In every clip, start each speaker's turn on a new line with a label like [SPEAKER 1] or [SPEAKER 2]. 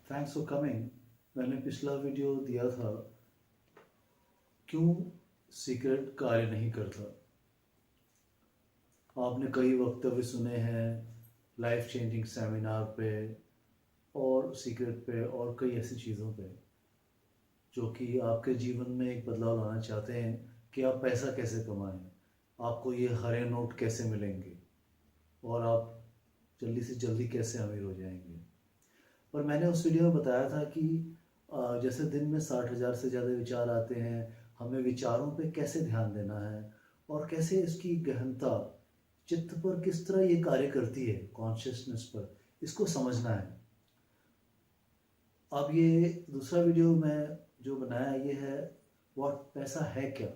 [SPEAKER 1] Thanks for coming. मैंने पिछला video दिया था, क्यों सीक्रेट कार्य नहीं करता। आपने कई वक्तव्य सुने हैं लाइफ चेंजिंग सेमिनार पे और सीक्रेट पे और कई ऐसी चीज़ों पे जो कि आपके जीवन में एक बदलाव लाना चाहते हैं कि आप पैसा कैसे कमाएं, आपको ये हरे नोट कैसे मिलेंगे और आप जल्दी से जल्दी कैसे अमीर हो जाएंगे। पर मैंने उस वीडियो में बताया था कि जैसे दिन में 60,000 से ज़्यादा विचार आते हैं, हमें विचारों पे कैसे ध्यान देना है और कैसे इसकी गहनता चित्त पर किस तरह ये कार्य करती है, कॉन्शियसनेस पर, इसको समझना है। अब ये दूसरा वीडियो मैं जो बनाया ये है व्हाट पैसा है क्या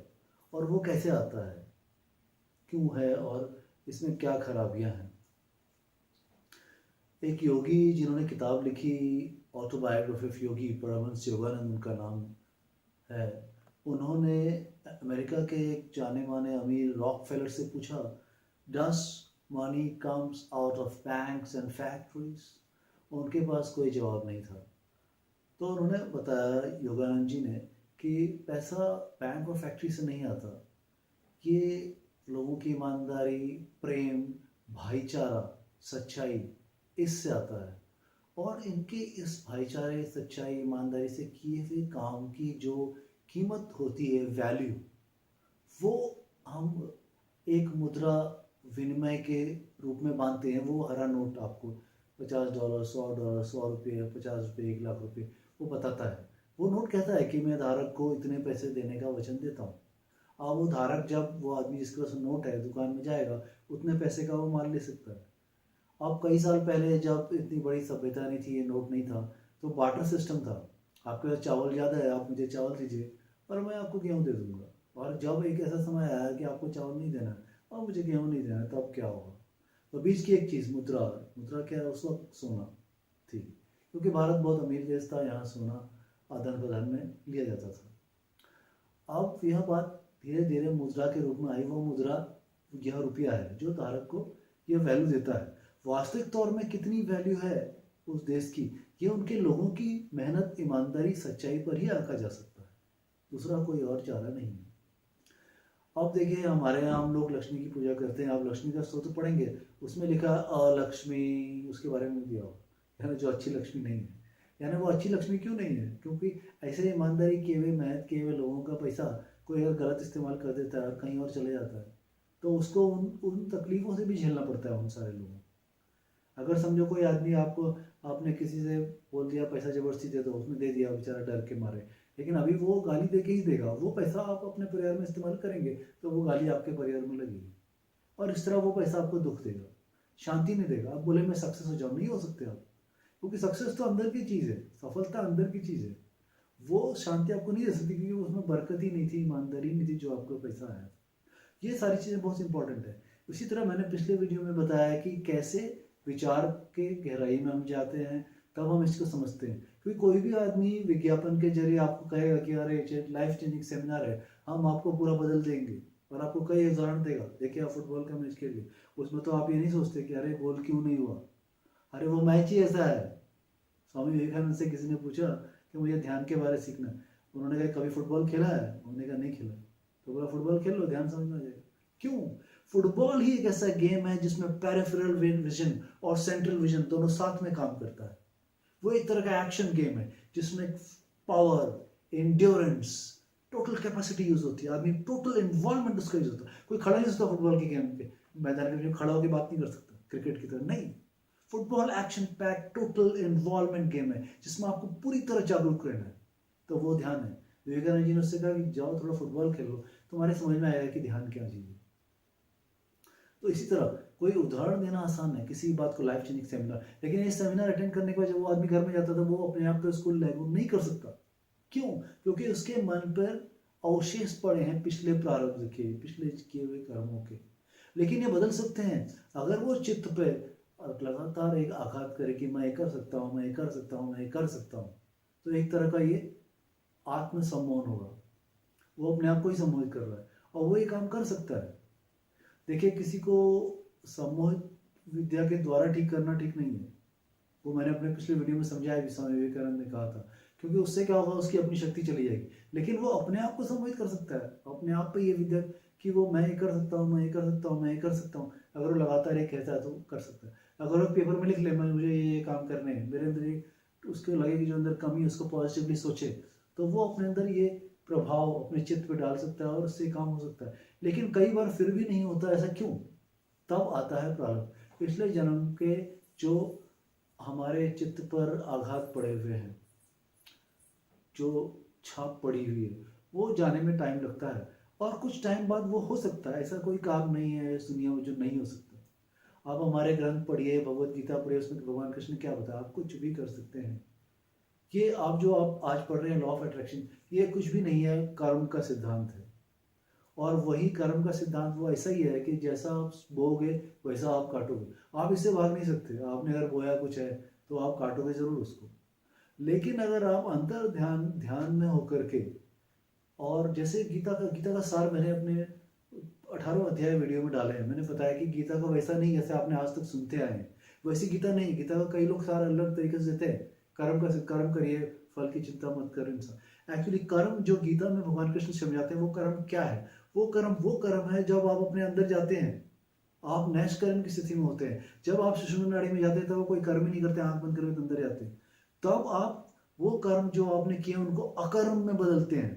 [SPEAKER 1] और वो कैसे आता है, क्यों है और इसमें क्या खराबियां हैं। एक योगी जिन्होंने किताब लिखी ऑटोबायोग्राफी ऑफ योगी, परमहंस योगानंद उनका नाम है, उन्होंने अमेरिका के एक जाने माने अमीर रॉकफेलर से पूछा, does money comes out of banks and factories. उनके पास कोई जवाब नहीं था। तो उन्होंने बताया योगानंद जी ने कि पैसा बैंक और फैक्ट्री से नहीं आता, ये लोगों की ईमानदारी, प्रेम, भाईचारा, सच्चाई, इससे आता है। और इनके इस भाईचारे, सच्चाई, ईमानदारी से किए हुए काम की जो कीमत होती है, वैल्यू, वो हम एक मुद्रा विनिमय के रूप में बांधते हैं। वो हरा नोट आपको $50, $100, $100, $50, $1,00,000 वो बताता है। वो नोट कहता है कि मैं धारक को इतने पैसे देने का वचन देता हूँ। अब वो धारक, जब वो आदमी जिसके पास नोट है दुकान में जाएगा, उतने पैसे का वो माल ले सकता है। अब कई साल पहले जब इतनी बड़ी सभ्यता नहीं थी, ये नोट नहीं था, तो बार्टर सिस्टम था। आपके पास चावल ज़्यादा है, आप मुझे चावल दीजिए और मैं आपको गेहूँ दे दूँगा। और जब एक ऐसा समय आया कि आपको चावल नहीं देना और मुझे गेहूँ नहीं देना, तब क्या होगा। तो बीच की एक चीज़ मुद्रा, मुद्रा क्या है उस वक्त, सोना थी, क्योंकि भारत बहुत अमीर देश था, यहाँ सोना आदान प्रदान में लिया जाता था। अब यह बात धीरे धीरे मुद्रा के रूप में आई। वो मुद्रा यह रुपया है जो धारक को यह वैल्यू देता है। वास्तविक तौर में कितनी वैल्यू है उस देश की, ये उनके लोगों की मेहनत, ईमानदारी, सच्चाई पर ही आंका जा सकता है, दूसरा कोई और चारा नहीं है। अब देखिए, हमारे यहाँ हम लोग लक्ष्मी की पूजा करते हैं। आप लक्ष्मी का स्तोत्र पढ़ेंगे, उसमें लिखा अलक्ष्मी, उसके बारे में दिया हो, यानी जो अच्छी लक्ष्मी नहीं है। यानी वो अच्छी लक्ष्मी क्यों नहीं है? क्योंकि ऐसे ईमानदारी किए हुए, मेहनत किए हुए लोगों का पैसा कोई अगर गलत इस्तेमाल कर देता है और कहीं और चले जाता है, तो उसको उन तकलीफ़ों से भी झेलना पड़ता है उन सारे लोगों को। अगर समझो कोई आदमी आपको, आपने किसी से बोल दिया पैसा ज़बरदस्ती दे दो, उसने दे दिया बेचारा डर के मारे, लेकिन अभी वो गाली दे के ही देगा। वो पैसा आप अपने परिवार में इस्तेमाल करेंगे तो वो गाली आपके परिवार में लगेगी, और इस तरह वो पैसा आपको दुख देगा, शांति नहीं देगा। आप बोले मैं सक्सेस हो जाऊँ, नहीं हो सकते आप, क्योंकि सक्सेस तो अंदर की चीज़ है, सफलता अंदर की चीज़ है। वो शांति आपको नहीं दे सकती क्योंकि उसमें बरकत ही नहीं थी, ईमानदारी नहीं थी जो आपको पैसा है। ये सारी चीज़ें बहुत इंपॉर्टेंट है। इसी तरह मैंने पिछले वीडियो में बताया कि कैसे विचार के गहराई में हम जाते हैं, तब हम इसको समझते हैं। क्योंकि कोई भी आदमी विज्ञापन के जरिए आपको कहेगा कि अरे लाइफ चेंजिंग सेमिनार है, हम आपको पूरा बदल देंगे, और आपको कई उदाहरण देगा। देखिए आप फुटबॉल का मैच खेलिए, उसमें तो आप ये नहीं सोचते कि अरे गोल क्यों नहीं हुआ, अरे वो मैच ही ऐसा है। स्वामी विवेकानंद से किसी ने पूछा कि मुझे ध्यान के बारे में सीखना, उन्होंने कहा कभी फुटबॉल खेला है? उन्होंने कहा नहीं खेला। तो बोला फुटबॉल खेल लो, ध्यान समझ में आ जाएगा। क्यों? फुटबॉल ही एक ऐसा गेम है जिसमें पेरिफेरल विजन और सेंट्रल विजन दोनों साथ में काम करता है। वो एक तरह का एक्शन गेम है जिसमें power, endurance, total capacity use होती है। आदमी टोटल इन्वॉल्वमेंट उसका यूज होता है। कोई खड़ा नहीं हो सकता फुटबॉल के गेम पे, मैदान में खड़ा होकर बात नहीं कर सकता क्रिकेट की तरह, नहीं। Football action pack total involvement game है जिसमें आपको पूरी तरह जागरूक रहना है। तो वो ध्यान है। विवेकानंद जी ने उससे कहा कि जाओ थोड़ा फुटबॉल खेलो, तुम्हारे समझ में आएगा कि ध्यान क्या चीज़ है। तो इसी तरह कोई उदाहरण देना आसान है किसी बात को, लाइफ चेंजिंग सेमिनार, लेकिन ये सेमिनार अटेंड करने के बाद जब वो आदमी घर में जाता था, वो अपने आप को इसको लागू नहीं कर सकता। क्यों? क्योंकि उसके मन पर अवशेष पड़े हैं पिछले प्रारब्ध के, पिछले किए हुए कर्मों के। लेकिन ये बदल सकते हैं अगर वो चित्त पे लगातार एक आघात करे कि मैं ये कर सकता हूँ, मैं ये कर सकता हूँ, मैं ये कर सकता हूँ। तो एक तरह का ये आत्मसम्मोहन होगा, वो अपने आप को ही सम्मोहित कर रहा है और वो ये काम कर सकता है। देखिए, किसी को सम्मोहित विद्या के द्वारा ठीक करना ठीक नहीं है। वो मैंने अपने पिछले वीडियो में समझाया भी, स्वामी विवेकानंद ने कहा था। क्योंकि उससे क्या होगा, उसकी अपनी शक्ति चली जाएगी, लेकिन वो अपने आप को सम्मोहित कर सकता है, अपने आप पे ये विद्या कि वो मैं ये कर सकता हूँ, मैं ये कर सकता हूँ, मैं ये कर सकता हूँ। अगर वो लगातार ये कहता है तो कर सकता है। अगर वो पेपर में लिख ले मैं मुझे ये काम करने हैं, मेरे अंदर ये, उसको लगे कि जो अंदर कमी है उसको पॉजिटिवली सोचे, तो वो अपने अंदर ये प्रभाव अपने चित्त पे डाल सकता है और उससे काम हो सकता है। लेकिन कई बार फिर भी नहीं होता, ऐसा क्यों? तब आता है प्रारब्ध। पिछले जन्म के जो हमारे चित्त पर आघात पड़े हुए हैं, जो छाप पड़ी हुई है, वो जाने में टाइम लगता है, और कुछ टाइम बाद वो हो सकता है। ऐसा कोई काम नहीं है इस दुनिया में जो नहीं हो सकता। आप हमारे ग्रंथ पढ़िए, भगवत गीता पढ़िए, उसमें भगवान कृष्ण ने क्या बताया, आप कुछ भी कर सकते हैं। ये आप जो आप आज पढ़ रहे हैं लॉ ऑफ अट्रैक्शन, ये कुछ भी नहीं है, कर्म का सिद्धांत है। और वही कर्म का सिद्धांत वो ऐसा ही है कि जैसा आप बोओगे वैसा आप काटोगे। आप इससे भाग नहीं सकते। आपने अगर बोया कुछ है तो आप काटोगे जरूर उसको। लेकिन अगर आप अंतर ध्यान ध्यान में होकर के, और जैसे गीता का सार मैंने अपने 18 अध्याय वीडियो में डाले हैं। मैंने बताया कि गीता का वैसा नहीं जैसे आपने आज तक सुनते आए हैं, वैसी गीता नहीं। गीता का कई लोग सारा अलग तरीके से देते हैं, कर्म करिए, फल की चिंता मत कर इंसान। एक्चुअली कर्म जो गीता में भगवान कृष्ण समझाते हैं, वो कर्म क्या है? वो कर्म है जब आप अपने अंदर जाते हैं, आप नैष्कर्म की स्थिति में होते हैं। जब आप सुषुम्ना नाड़ी में जाते हैं तब वो कोई कर्म ही नहीं करते, आंख बंद करके अंदर जाते हैं। तब आप वो कर्म जो आपने किए उनको अकर्म में बदलते हैं।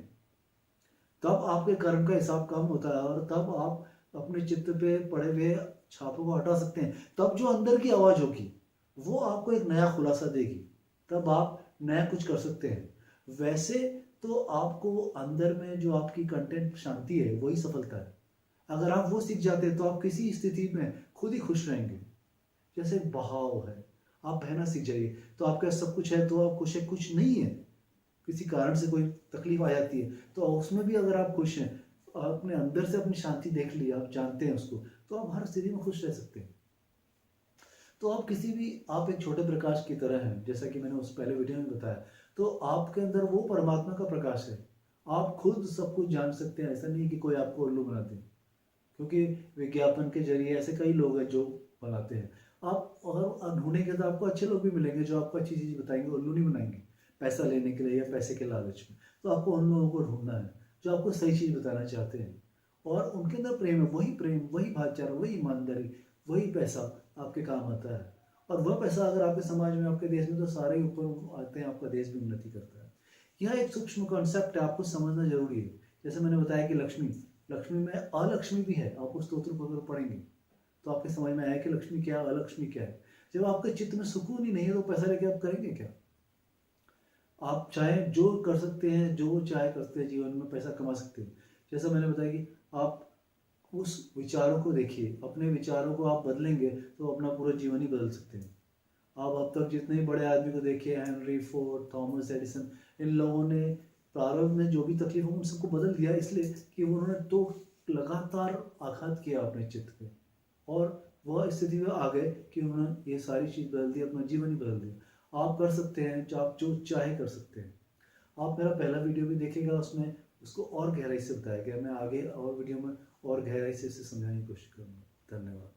[SPEAKER 1] तब आपके कर्म का हिसाब कम होता है, और तब आप अपने चित्त पे पड़े हुए छापों को हटा सकते हैं। तब जो अंदर की आवाज होगी वो आपको एक नया खुलासा देगी, तब आप नया कुछ कर सकते हैं। वैसे तो आपको अंदर में जो आपकी कंटेंट शांति है वही सफलता है। अगर आप वो सीख जाते हैं तो आप किसी स्थिति में खुद ही खुश रहेंगे। जैसे एक बहाव है, आप बहना सीख जाइए तो आपके पास सब कुछ है तो आप खुश है। कुछ नहीं है, किसी कारण से कोई तकलीफ आ जाती है तो उसमें भी अगर आप खुश हैं, अपने अंदर से अपनी शांति देख ली, आप जानते हैं उसको, तो आप हर स्थिति में खुश रह सकते हैं। तो आप किसी भी, आप एक छोटे प्रकाश की तरह हैं, जैसा कि मैंने उस पहले वीडियो में बताया। तो आपके अंदर वो परमात्मा का प्रकाश है। आप खुद सब कुछ जान सकते हैं, ऐसा नहीं कि कोई आपको उल्लू बनाते हैं। क्योंकि विज्ञापन के जरिए ऐसे कई लोग हैं जो बनाते हैं। आप अगर ढूंढेंगे तो आपको अच्छे लोग भी मिलेंगे जो आपको अच्छी चीज़ बताएंगे, उल्लू नहीं बनाएंगे पैसा लेने के लिए या पैसे के लालच में। तो आपको उन लोगों को ढूंढना है जो आपको सही चीज़ बताना चाहते हैं, और उनके अंदर प्रेम, वही भाईचारा, वही ईमानदारी, वही पैसा आपके काम आता है। और वह पैसा अगर आपके समाज में, आपके देश में, तो सारे ही ऊपर आते हैं, आपका देश भी उन्नति करता है। यह एक सूक्ष्म कॉन्सेप्ट है, आपको समझना जरूरी है। जैसे मैंने बताया कि लक्ष्मी में अलक्ष्मी भी है। आप उस स्तोत्र को अगर पढ़ेंगे तो आपके समझ में आया कि लक्ष्मी क्या है, अलक्ष्मी क्या है। जब आपके चित्त में सुकून ही नहीं है तो पैसा लेके आप करेंगे क्या? आप चाहे जो कर सकते हैं, जो चाहे करते हैं जीवन में, पैसा कमा सकते हैं। जैसा मैंने बताया कि आप उस विचारों को देखिए, अपने विचारों को आप बदलेंगे तो अपना पूरा जीवन ही बदल सकते हैं। आप अब तक जितने भी बड़े आदमी को देखिए, हेनरी फोर्ड, थॉमस एडिसन, इन लोगों ने प्रारंभ में जो भी तकलीफ हो उन सबको बदल दिया, इसलिए कि उन्होंने तो लगातार आघात किया अपने चित्त पे, और वह स्थिति में आ गए कि उन्होंने ये सारी चीज़ बदल दी, अपना जीवन ही बदल दिया। आप कर सकते हैं, जो आप जो चाहे कर सकते हैं। आप मेरा पहला वीडियो भी देखिएगा, उसमें उसको और गहराई से बताया गया। मैं आगे और वीडियो में और गहराई से इसे समझाने की कोशिश करूँगा। धन्यवाद।